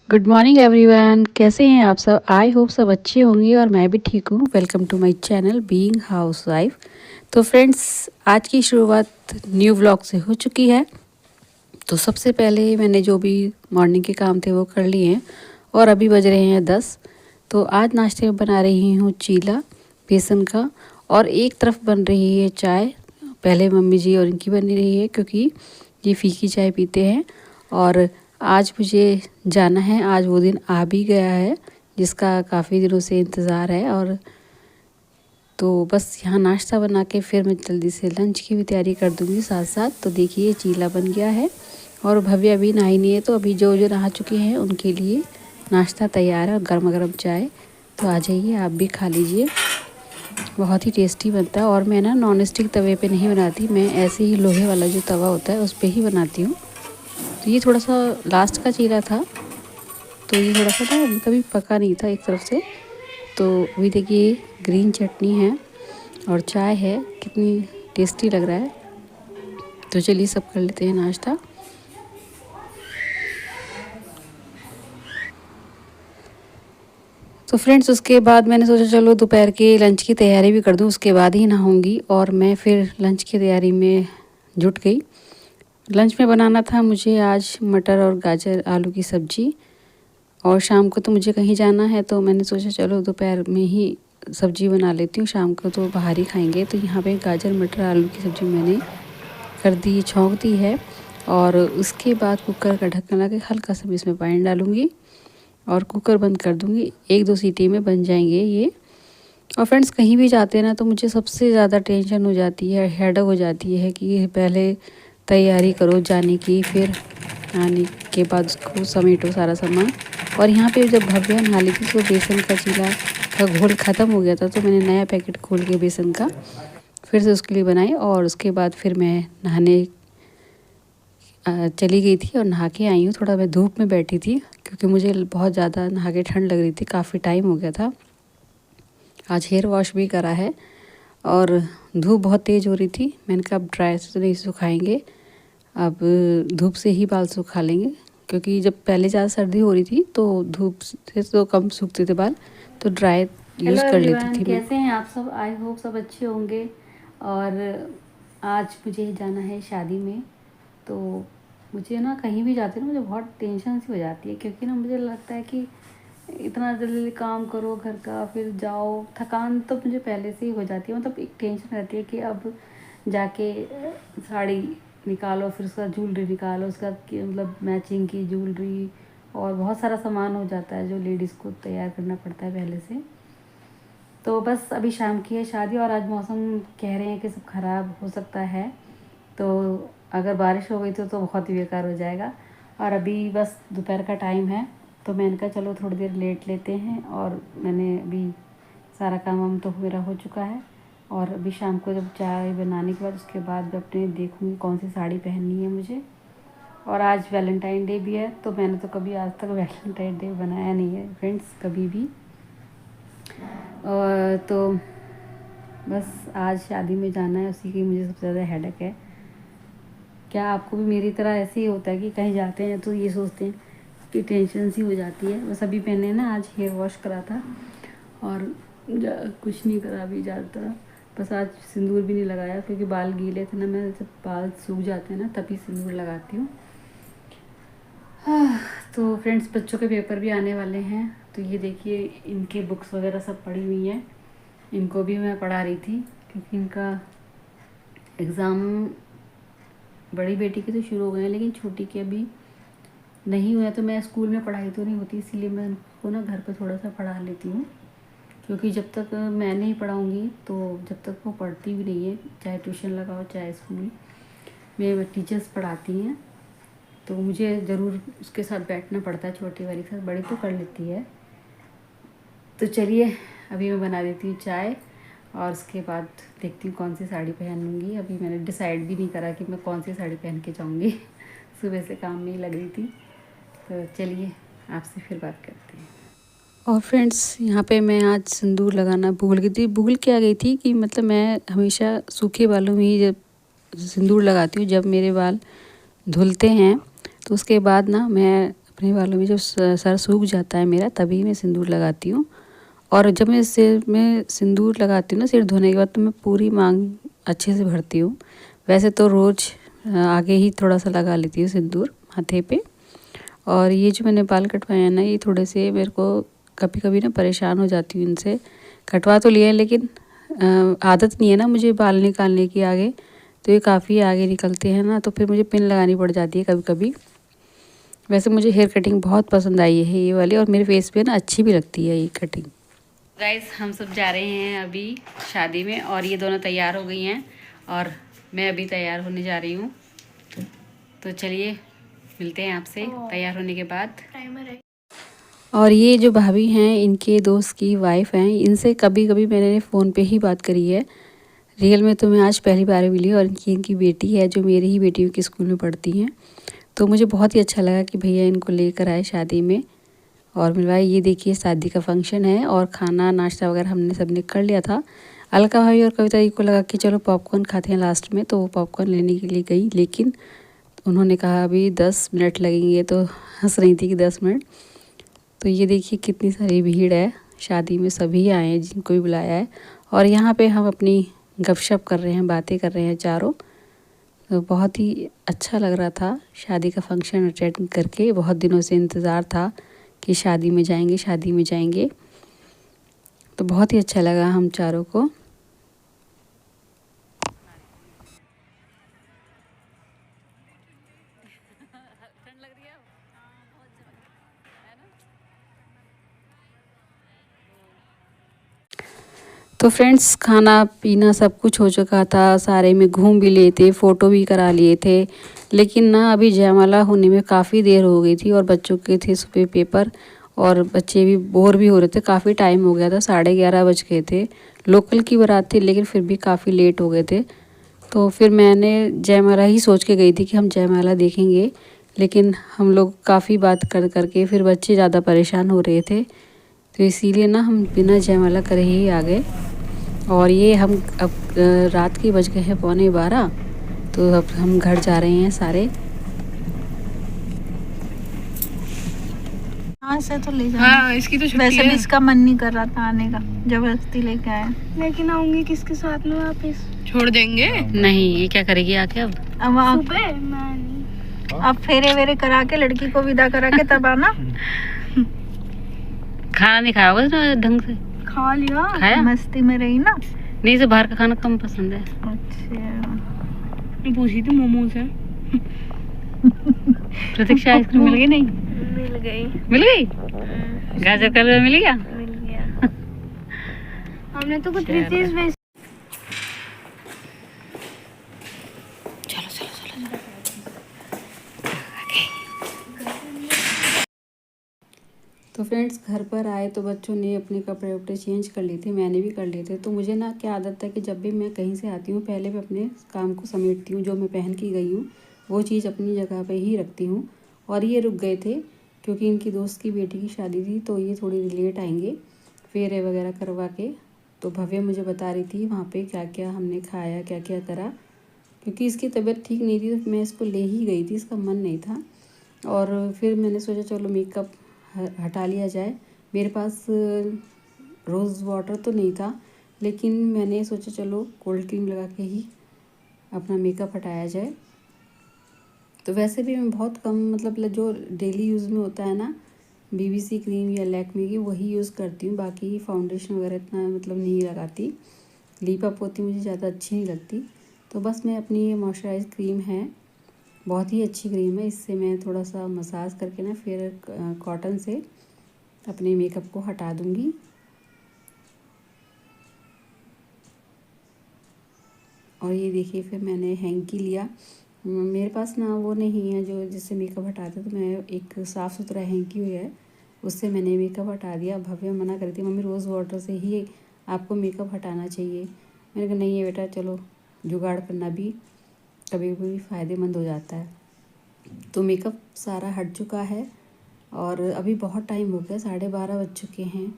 Good morning everyone. कैसे हैं आप सब? आई होप सब अच्छे होंगे और मैं भी ठीक हूँ। Welcome to my channel being housewife. तो फ्रेंड्स, आज की शुरुआत न्यू व्लॉग से हो चुकी है। तो सबसे पहले मैंने जो भी मॉर्निंग के काम थे वो कर लिए हैं और अभी बज रहे हैं 10। तो आज नाश्ते में बना रही हूँ चीला बेसन का, और एक तरफ बन रही है चाय। पहले मम्मी जी और इनकी बन रही है क्योंकि ये फीकी चाय पीते हैं। और आज मुझे जाना है, आज वो दिन आ भी गया है जिसका काफ़ी दिनों से इंतज़ार है। और तो बस यहाँ नाश्ता बना के फिर मैं जल्दी से लंच की भी तैयारी कर दूँगी साथ साथ। तो देखिए चीला बन गया है और भव्य अभी नहाई नहीं है, तो अभी जो जो नहा चुके हैं उनके लिए नाश्ता तैयार है और गर्मा गर्म चाय। तो आ जाइए, आप भी खा लीजिए। बहुत ही टेस्टी बनता है। और मैं ना नॉन स्टिक तवे पे नहीं बनाती, मैं ऐसे ही लोहे वाला जो तवा होता है उस पर ही बनाती हूँ। तो ये थोड़ा सा लास्ट का चीला था, तो ये थोड़ा सा ना कभी पका नहीं था एक तरफ से। तो अभी देखिए ग्रीन चटनी है और चाय है, कितनी टेस्टी लग रहा है। तो चलिए सब कर लेते हैं नाश्ता। तो फ्रेंड्स, उसके बाद मैंने सोचा चलो दोपहर के लंच की तैयारी भी कर दूं, उसके बाद ही नहाऊंगी। और मैं फिर लंच की तैयारी में जुट गई। लंच में बनाना था मुझे आज मटर और गाजर आलू की सब्ज़ी, और शाम को तो मुझे कहीं जाना है, तो मैंने सोचा चलो दोपहर में ही सब्ज़ी बना लेती हूँ, शाम को तो बाहर ही खाएंगे। तो यहाँ पे गाजर मटर आलू की सब्ज़ी मैंने कर दी, छौंक दी है। और उसके बाद कुकर का ढक्कन लगा के हल्का सा इसमें पानी डालूँगी और कुकर बंद कर दूँगी। 1-2 सीटी में बन जाएंगे ये। और फ्रेंड्स, कहीं भी जाते हैं ना तो मुझे सबसे ज़्यादा टेंशन हो जाती है, हेडेक हो जाती है कि पहले तैयारी करो जाने की, फिर आने के बाद उसको समेटो सारा सामान। और यहाँ पे जब भव्या नहा ली थी तो बेसन का चीला का घोल ख़त्म हो गया था, तो मैंने नया पैकेट खोल के बेसन का फिर से उसके लिए बनाई। और उसके बाद फिर मैं नहाने चली गई थी और नहा के आई हूँ। थोड़ा मैं धूप में बैठी थी क्योंकि मुझे बहुत ज़्यादा नहा के ठंड लग रही थी, काफ़ी टाइम हो गया था। आज हेयर वॉश भी करा है और धूप बहुत तेज़ हो रही थी। मैंने कहा अब ड्राई से तो नहीं सुखाएंगे, अब धूप से ही बाल सुखा लेंगे। क्योंकि जब पहले ज़्यादा सर्दी हो रही थी तो धूप से तो कम सूखते थे बाल, तो ड्राई यूज़ कर लेती थी मैं। कैसे हैं आप सब? आई होप सब अच्छे होंगे। और आज मुझे जाना है शादी में। तो मुझे ना कहीं भी जाती हूँ ना मुझे बहुत टेंशन सी हो जाती है, क्योंकि ना मुझे लगता है कि इतना जल्दी काम करो घर का, फिर जाओ, थकान तो मुझे पहले से ही हो जाती है। मतलब एक टेंशन रहती है कि अब जाके साड़ी निकालो, फिर उसका ज्वेलरी निकालो, उसका मतलब मैचिंग की ज्वेलरी, और बहुत सारा सामान हो जाता है जो लेडीज़ को तैयार करना पड़ता है पहले से। तो बस अभी शाम की है शादी और आज मौसम कह रहे हैं कि सब ख़राब हो सकता है, तो अगर बारिश हो गई तो बहुत ही बेकार हो जाएगा। और अभी बस दोपहर का टाइम है, तो मैंने कहा चलो थोड़ी देर लेट लेते हैं। और मैंने अभी सारा काम वाम तो मेरा हो चुका है। और अभी शाम को जब चाय बनाने के बाद उसके बाद मैं अपने देखूँगी कौन सी साड़ी पहननी है मुझे। और आज वैलेंटाइन डे भी है, तो मैंने तो कभी आज तक वैलेंटाइन डे बनाया नहीं है फ्रेंड्स, कभी भी। और तो बस आज शादी में जाना है, उसी की मुझे सबसे ज़्यादा हेडेक है। क्या आपको भी मेरी तरह ऐसे ही होता है कि कहीं जाते हैं तो ये सोचते हैं कि टेंशन सी हो जाती है? बस अभी मैंने ना आज हेयर वॉश करा था और कुछ नहीं करा अभी ज़्यादा। बस आज सिंदूर भी नहीं लगाया क्योंकि बाल गीले थे ना, मैं जब बाल सूख जाते हैं ना तभी सिंदूर लगाती हूँ। तो फ्रेंड्स, बच्चों के पेपर भी आने वाले हैं, तो ये देखिए इनके बुक्स वगैरह सब पड़ी हुई हैं। इनको भी मैं पढ़ा रही थी क्योंकि इनका एग्ज़ाम बड़ी बेटी के तो शुरू हो गए हैं, लेकिन छोटी के अभी नहीं हुआ। तो मैं स्कूल में पढ़ाई तो नहीं होती, इसीलिए मैं उनको ना घर पे थोड़ा सा पढ़ा लेती हूँ। क्योंकि जब तक मैं नहीं पढ़ाऊँगी तो जब तक वो पढ़ती भी नहीं है, चाहे ट्यूशन लगाओ चाहे स्कूल में टीचर्स पढ़ाती हैं, तो मुझे ज़रूर उसके साथ बैठना पड़ता है, छोटी वाली के साथ। बड़ी तो कर लेती है। तो चलिए अभी मैं बना देती हूँ चाय और उसके बाद देखती हूँ कौन सी साड़ी पहनूँगी। अभी मैंने डिसाइड भी नहीं करा कि मैं कौन सी साड़ी पहन के जाऊँगी। सुबह से काम में ही लग रही थी। तो चलिए आपसे फिर बात करते हैं। और फ्रेंड्स, यहाँ पे मैं आज सिंदूर लगाना भूल गई थी। भूल क्या गई थी कि मतलब मैं हमेशा सूखे बालों में ही जब सिंदूर लगाती हूँ, जब मेरे बाल धुलते हैं तो उसके बाद ना मैं अपने बालों में जब सर सूख जाता है मेरा तभी मैं सिंदूर लगाती हूँ। और जब मैं सिर में सिंदूर लगाती हूँ ना सिर धोने के बाद, तो मैं पूरी मांग अच्छे से भरती हूँ। वैसे तो रोज़ आगे ही थोड़ा सा लगा लेती हूँ सिंदूर माथे पे। और ये जो मैंने बाल कटवाए हैं ना, ये थोड़े से मेरे को कभी कभी ना परेशान हो जाती हूँ इनसे। कटवा तो लिया है लेकिन आदत नहीं है ना मुझे बाल निकालने की आगे, तो ये काफ़ी आगे निकलते हैं ना, तो फिर मुझे पिन लगानी पड़ जाती है कभी कभी। वैसे मुझे हेयर कटिंग बहुत पसंद आई है ये वाली, और मेरे फेस पे ना अच्छी भी लगती है ये कटिंग। गाइस हम सब जा रहे हैं अभी शादी में, और ये दोनों तैयार हो गई हैं और मैं अभी तैयार होने जा रही हूँ। तो चलिए मिलते हैं आपसे तैयार होने के बाद। और ये जो भाभी हैं इनके दोस्त की वाइफ हैं, इनसे कभी कभी मैंने फ़ोन पे ही बात करी है। रियल में तो मैं आज पहली बार मिली। और इनकी बेटी है जो मेरी ही बेटियों के स्कूल में पढ़ती हैं, तो मुझे बहुत ही अच्छा लगा कि भैया इनको लेकर आए शादी में और मिलवाए। ये देखिए शादी का फंक्शन है और खाना नाश्ता वगैरह हमने सबने कर लिया था। अलका भाभी और कविता जी को लगा कि चलो पॉपकॉर्न खाते हैं लास्ट में, तो वो पॉपकॉर्न लेने के लिए गई, लेकिन उन्होंने कहा अभी 10 मिनट लगेंगे, तो हंस रही थी कि 10 मिनट। तो ये देखिए कितनी सारी भीड़ है शादी में, सभी आए हैं जिनको भी बुलाया है। और यहाँ पे हम अपनी गपशप कर रहे हैं, बातें कर रहे हैं चारों। तो बहुत ही अच्छा लग रहा था शादी का फंक्शन अटेंड करके। बहुत दिनों से इंतज़ार था कि शादी में जाएंगे, शादी में जाएंगे। तो बहुत ही अच्छा लगा हम चारों को। तो फ्रेंड्स खाना पीना सब कुछ हो चुका था, सारे में घूम भी लिए थे, फ़ोटो भी करा लिए थे। लेकिन ना अभी जयमाला होने में काफ़ी देर हो गई थी और बच्चों के थे सुबह पेपर, और बच्चे भी बोर भी हो रहे थे। काफ़ी टाइम हो गया था, 11:30 बज गए थे। लोकल की बारात थी लेकिन फिर भी काफ़ी लेट हो गए थे। तो फिर मैंने जयमाला ही सोच के गई थी कि हम जयमाला देखेंगे, लेकिन हम लोग काफ़ी बात कर करके फिर बच्चे ज़्यादा परेशान हो रहे थे, तो इसीलिए ना हम बिना जयमाला करे ही आ गए। और ये हम अब रात के बज गए हैं 11:15, तो अब हम घर जा रहे हैं सारे। हाँ से तो ले जाना। हाँ इसकी तो छुट्टी है। वैसे भी इसका मन नहीं कर रहा था आने का, जबरदस्ती लेके आए। लेकिन आऊंगी किसके साथ में वापस? छोड़ देंगे? नहीं, ये क्या करेगी आके अब सुबह मैं नहीं। अब फेरे वेरे करा के लड़की को विदा करा के तब आना। खाना नहीं खाया होगा ढंग से? खा लिया, खाया? मस्ती में रही ना। नहीं, से बाहर का खाना कम पसंद है। अच्छा पूछी थी मोमोज है। प्रतीक्षा आइसक्रीम मिल गई? नहीं मिल गई। मिल गई? गाजर का हलवा मिल गया? मिल गया। हमने तो कुछ चीज में तो फ्रेंड्स घर पर आए तो बच्चों ने अपने कपड़े वपड़े चेंज कर लिए थे, मैंने भी कर लिए थे। तो मुझे ना क्या आदत है कि जब भी मैं कहीं से आती हूँ पहले मैं अपने काम को समेटती हूँ, जो मैं पहन के गई हूँ वो चीज़ अपनी जगह पे ही रखती हूँ। और ये रुक गए थे क्योंकि इनकी दोस्त की बेटी की शादी थी, तो ये थोड़ी लेट आएंगे फेरे वगैरह करवा के। तो भव्य मुझे बता रही थी वहाँ पर क्या क्या हमने खाया, क्या क्या करा, क्योंकि इसकी तबीयत ठीक नहीं थी तो मैं इसको ले ही गई थी, इसका मन नहीं था। और फिर मैंने सोचा चलो मेकअप हटा लिया जाए। मेरे पास रोज़ वाटर तो नहीं था, लेकिन मैंने सोचा चलो कोल्ड क्रीम लगा के ही अपना मेकअप हटाया जाए। तो वैसे भी मैं बहुत कम, मतलब जो डेली यूज़ में होता है ना, बीबीसी क्रीम या लैक्मे की वही यूज़ करती हूँ। बाकी फाउंडेशन वगैरह इतना मतलब नहीं लगाती। लिप अप होती मुझे ज़्यादा अच्छी नहीं लगती। तो बस मैं अपनी ये मॉइस्चराइज क्रीम है, बहुत ही अच्छी क्रीम है, इससे मैं थोड़ा सा मसाज करके ना फिर कॉटन से अपने मेकअप को हटा दूंगी। और ये देखिए फिर मैंने हैंकी लिया। मेरे पास ना वो नहीं है जो जिससे मेकअप हटाते, तो मैं एक साफ़ सुथरा हैंकी हुई है, उससे मैंने मेकअप हटा दिया। भव्य मना करती मम्मी रोज़ वाटर से ही आपको मेकअप हटाना चाहिए। मैंने कहा नहीं है बेटा, चलो जुगाड़ करना भी कभी कभी फ़ायदेमंद हो जाता है। तो मेकअप सारा हट चुका है और अभी बहुत टाइम हो गया, 12:30 बज चुके हैं।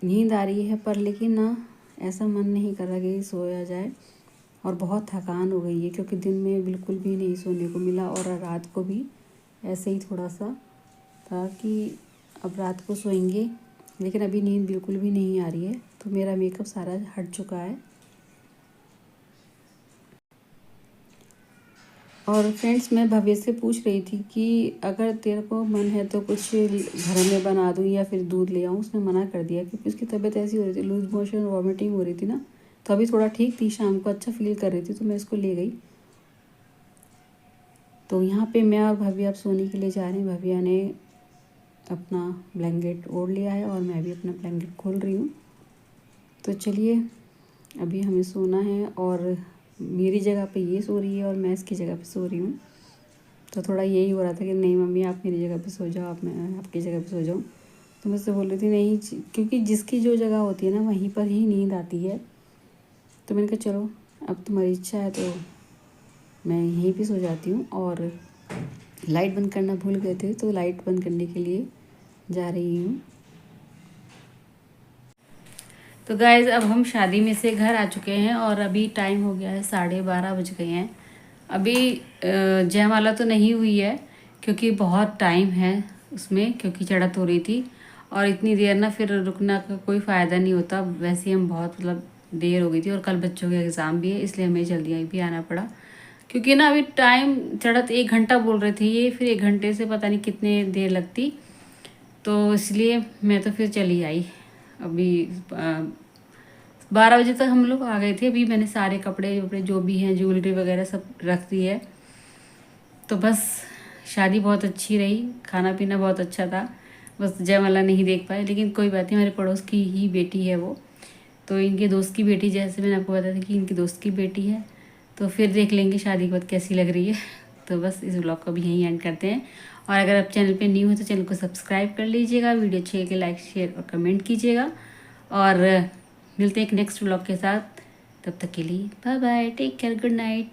नींद आ रही है पर लेकिन ना ऐसा मन नहीं कर रहा कि सोया जाए, और बहुत थकान हो गई है क्योंकि दिन में बिल्कुल भी नहीं सोने को मिला और रात को भी ऐसे ही थोड़ा सा था कि अब रात को सोएंगे, लेकिन अभी नींद बिल्कुल भी नहीं आ रही है। तो मेरा मेकअप सारा हट चुका है। और फ्रेंड्स, मैं भव्य से पूछ रही थी कि अगर तेरे को मन है तो कुछ घर में बना दूँ या फिर दूध ले आऊँ। उसने मना कर दिया क्योंकि उसकी तबीयत ऐसी हो रही थी, लूज मोशन वॉमिटिंग हो रही थी ना। तो अभी थोड़ा ठीक थी, शाम को अच्छा फील कर रही थी, तो मैं इसको ले गई। तो यहाँ पे मैं और भव्या अब सोने के लिए जा रहे हैं। भव्या ने अपना ब्लैंकेट ओढ़ लिया है और मैं भी अपना ब्लैंकेट खोल रही हूँ। तो चलिए, अभी हमें सोना है। और मेरी जगह पे ये सो रही है और मैं इसकी जगह पे सो रही हूँ। तो थोड़ा यही हो रहा था कि नहीं मम्मी आप मेरी जगह पे सो जाओ, आप मैं आपकी जगह पे सो जाऊँ। तो मुझसे बोल रही थी नहीं, क्योंकि जिसकी जो जगह होती है ना वहीं पर ही नींद आती है। तो मैंने कहा चलो अब तुम्हारी इच्छा है तो मैं यहीं पे सो जाती हूँ। और लाइट बंद करना भूल गए थे, तो लाइट बंद करने के लिए जा रही हूँ। तो गाइज़, अब हम शादी में से घर आ चुके हैं और अभी टाइम हो गया है 12:30 बज गए हैं। अभी जयमाला तो नहीं हुई है क्योंकि बहुत टाइम है उसमें, क्योंकि चढ़त हो रही थी। और इतनी देर ना फिर रुकना का कोई फ़ायदा नहीं होता। वैसे ही हम बहुत देर हो गई थी और कल बच्चों के एग्ज़ाम भी है, इसलिए हमें जल्दी भी आना पड़ा। क्योंकि ना अभी टाइम चढ़त 1 घंटा बोल रहे थे ये, फिर 1 घंटे से पता नहीं कितने देर लगती। तो इसलिए मैं तो फिर चली आई। अभी 12 बजे तक हम लोग आ गए थे। अभी मैंने सारे कपड़े वपड़े जो भी हैं, ज्वेलरी वगैरह सब रख दी है। तो बस शादी बहुत अच्छी रही, खाना पीना बहुत अच्छा था। बस जयमाला नहीं देख पाए, लेकिन कोई बात नहीं, हमारे पड़ोस की ही बेटी है वो। तो इनके दोस्त की बेटी, जैसे मैंने आपको बताया था कि इनकी दोस्त की बेटी है। तो फिर देख लेंगे शादी के बाद कैसी लग रही है। तो बस इस ब्लॉग को भी यहीं एंड करते हैं। और अगर आप चैनल पे न्यू हो तो चैनल को सब्सक्राइब कर लीजिएगा, वीडियो अच्छी लगे लाइक शेयर और कमेंट कीजिएगा। और मिलते हैं एक नेक्स्ट ब्लॉग के साथ। तब तक के लिए bye bye, take care, good night.